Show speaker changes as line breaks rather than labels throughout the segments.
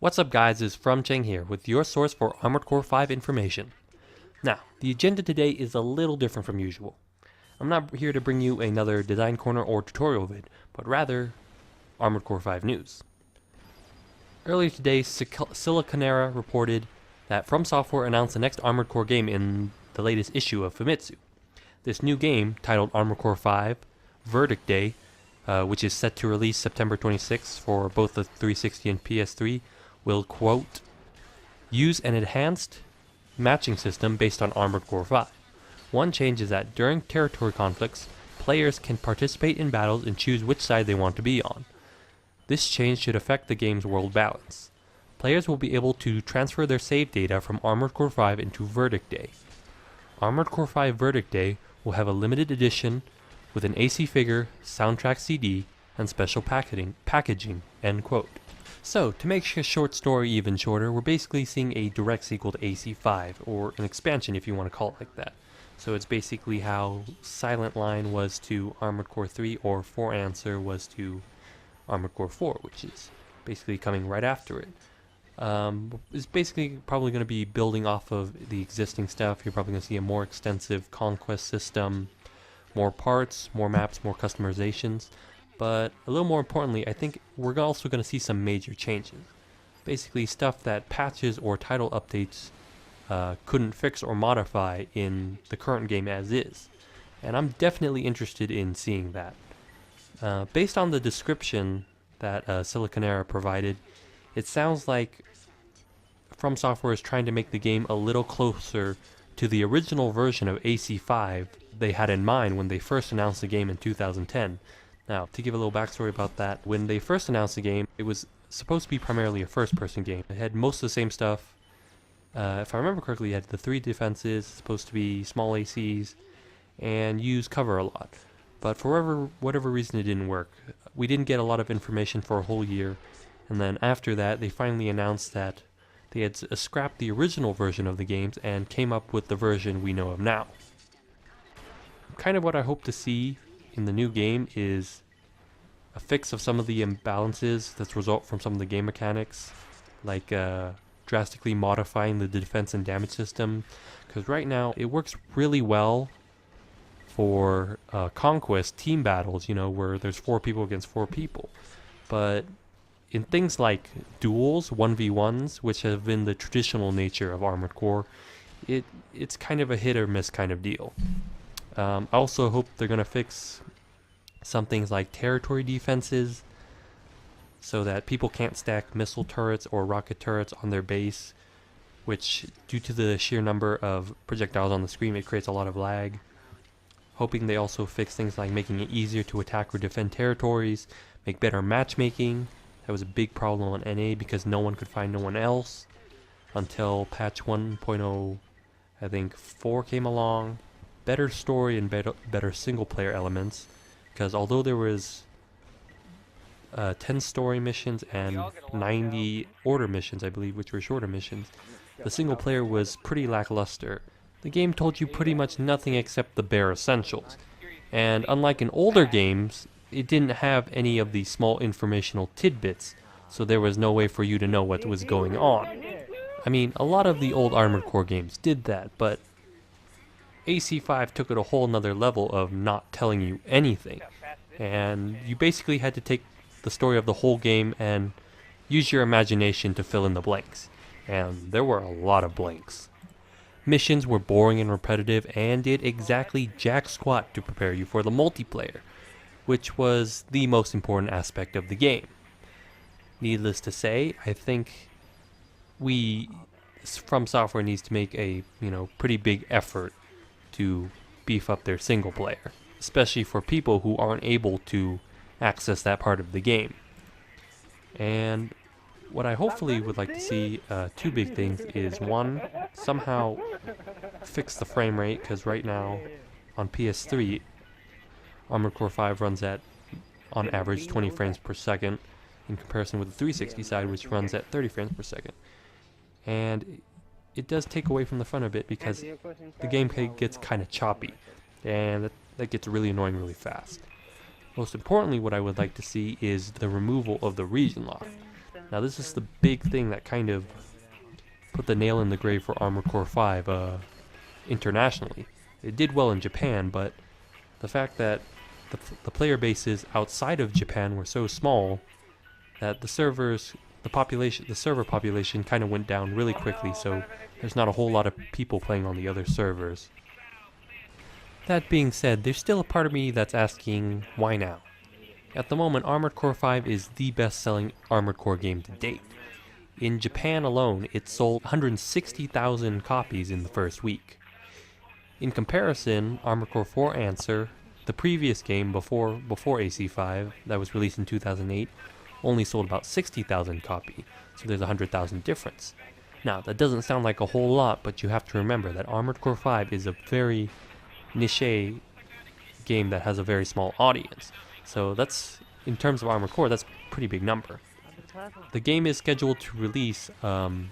What's up guys, it's From Cheng here with your source for Armored Core 5 information. Now, the agenda today is a little different from usual. I'm not here to bring you another design corner or tutorial vid, but rather Armored Core 5 news. Earlier today, Siliconera reported that From Software announced the next Armored Core game in the latest issue of Famitsu. This new game, titled Armored Core 5 Verdict Day, which is set to release September 26th for both the 360 and PS3, will, quote, use an enhanced matching system based on Armored Core 5. One change is that during territory conflicts, players can participate in battles and choose which side they want to be on. This change should affect the game's world balance. Players will be able to transfer their save data from Armored Core 5 into Verdict Day. Armored Core 5 Verdict Day will have a limited edition with an AC figure, soundtrack CD, and special packaging, end quote. So, to make a short story even shorter, we're basically seeing a direct sequel to AC5, or an expansion if you want to call it like that. So it's basically how Silent Line was to Armored Core 3, or For Answer was to Armored Core 4, which is basically coming right after it. It's basically probably going to be building off of the existing stuff. You're probably going to see a more extensive conquest system, more parts, more maps, more customizations. But a little more importantly, I think we're also going to see some major changes. Basically stuff that patches or title updates couldn't fix or modify in the current game as is. And I'm definitely interested in seeing that. Based on the description that Siliconera provided, it sounds like From Software is trying to make the game a little closer to the original version of AC5 they had in mind when they first announced the game in 2010. Now, to give a little backstory about that, when they first announced the game, it was supposed to be primarily a first-person game. It had most of the same stuff. If I remember correctly, it had the 3 defenses, supposed to be small ACs, and use cover a lot. But for whatever reason, it didn't work. We didn't get a lot of information for a whole year, and then after that, they finally announced that they had scrapped the original version of the games and came up with the version we know of now. Kind of what I hope to see in the new game is a fix of some of the imbalances that result from some of the game mechanics, like drastically modifying the defense and damage system, because right now it works really well for conquest team battles, you know, where there's 4 people against 4 people. But in things like duels, 1v1s, which have been the traditional nature of Armored Core, it's kind of a hit or miss kind of deal. I also hope they're going to fix some things like territory defenses so that people can't stack missile turrets or rocket turrets on their base, which, due to the sheer number of projectiles on the screen, it creates a lot of lag. Hoping they also fix things like making it easier to attack or defend territories, make better matchmaking. That was a big problem on NA because no one could find no one else until patch 1.0, I think 4 came along. Better story and better single player elements, because although there was 10 story missions and 90 order missions, I believe, which were shorter missions, the single player was pretty lackluster. The game told you pretty much nothing except the bare essentials, and unlike in older games, it didn't have any of the small informational tidbits, so there was no way for you to know what was going on. I mean, a lot of the old Armored Core games did that, but AC5 took it a whole nother level of not telling you anything, and you basically had to take the story of the whole game and use your imagination to fill in the blanks, and there were a lot of blanks. Missions were boring and repetitive and did exactly jack squat to prepare you for the multiplayer, which was the most important aspect of the game. Needless to say, I think From Software needs to make a pretty big effort to beef up their single player, especially for people who aren't able to access that part of the game. And what I hopefully would like to see, 2 big things, is 1, somehow fix the frame rate, because right now on PS3 Armored Core 5 runs at on average 20 frames per second in comparison with the 360 side, which runs at 30 frames per second. And it does take away from the fun a bit because the gameplay gets kind of choppy, and that gets really annoying really fast. Most importantly, what I would like to see is the removal of the region lock. Now this is the big thing that kind of put the nail in the grave for Armored Core 5 internationally. It did well in Japan, but the fact that the player bases outside of Japan were so small that the server population kind of went down really quickly, so there's not a whole lot of people playing on the other servers. That being said, there's still a part of me that's asking, why now? At the moment, Armored Core 5 is the best-selling Armored Core game to date. In Japan alone, it sold 160,000 copies in the first week. In comparison, Armored Core 4 Answer, the previous game before AC5 that was released in 2008, only sold about 60,000 copies, so there's a 100,000 difference. Now, that doesn't sound like a whole lot, but you have to remember that Armored Core 5 is a very niche game that has a very small audience. So that's, in terms of Armored Core, that's a pretty big number. The game is scheduled to release on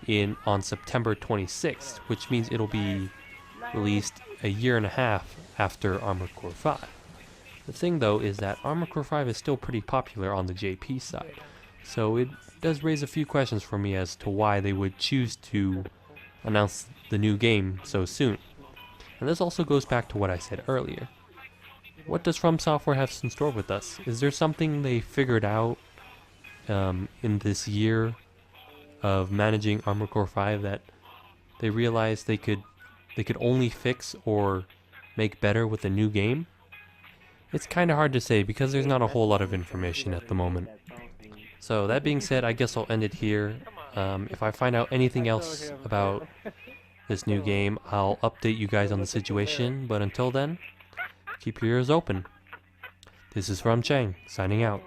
September 26th, which means it'll be released a year and a half after Armored Core 5. The thing though is that Armored Core 5 is still pretty popular on the JP side, so it does raise a few questions for me as to why they would choose to announce the new game so soon. And this also goes back to what I said earlier. What does From Software have in store with us? Is there something they figured out in this year of managing Armored Core 5 that they realized they could only fix or make better with a new game? It's kind of hard to say because there's not a whole lot of information at the moment. So that being said, I guess I'll end it here. If I find out anything else about this new game, I'll update you guys on the situation, but until then, keep your ears open. This is From Chang, signing out.